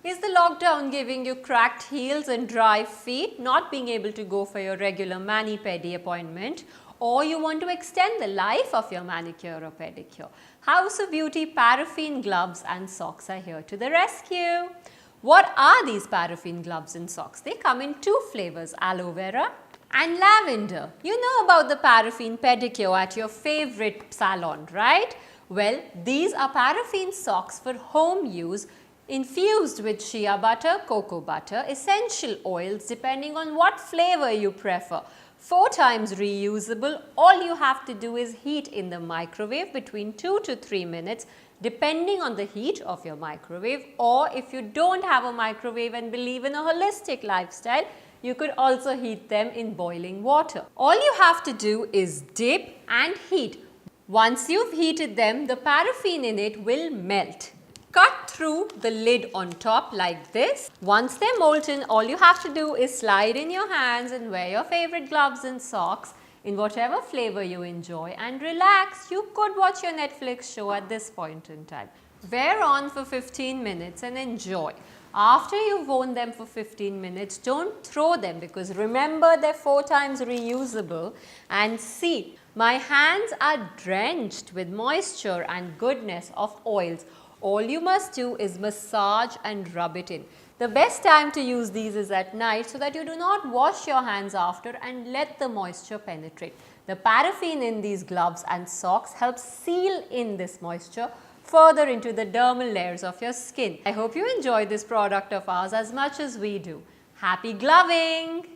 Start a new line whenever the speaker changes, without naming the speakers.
Is the lockdown giving you cracked heels and dry feet, not being able to go for your regular mani-pedi appointment? Or you want to extend the life of your manicure or pedicure? House of Beauty Paraffin gloves and socks are here to the rescue. What are these Paraffin gloves and socks? They come in two flavors, aloe vera and lavender. You know about the Paraffin pedicure at your favorite salon, right? Well, these are Paraffin socks for home use, infused with shea butter, cocoa butter, essential oils depending on what flavor you prefer. 4 times reusable. All you have to do is heat in the microwave between 2 to 3 minutes depending on the heat of your microwave, or if you don't have a microwave and believe in a holistic lifestyle, you could also heat them in boiling water. All you have to do is dip and heat. Once you've heated them, the paraffin in it will melt. Cut through the lid on top like this. Once they're molten, all you have to do is slide in your hands and wear your favorite gloves and socks in whatever flavor you enjoy and relax. You could watch your Netflix show at this point in time. Wear on for 15 minutes and enjoy. After you've worn them for 15 minutes, don't throw them, because remember they're 4 times reusable. And see, my hands are drenched with moisture and goodness of oils. All you must do is massage and rub it in. The best time to use these is at night, so that you do not wash your hands after and let the moisture penetrate. The paraffin in these gloves and socks helps seal in this moisture further into the dermal layers of your skin. I hope you enjoy this product of ours as much as we do. Happy gloving!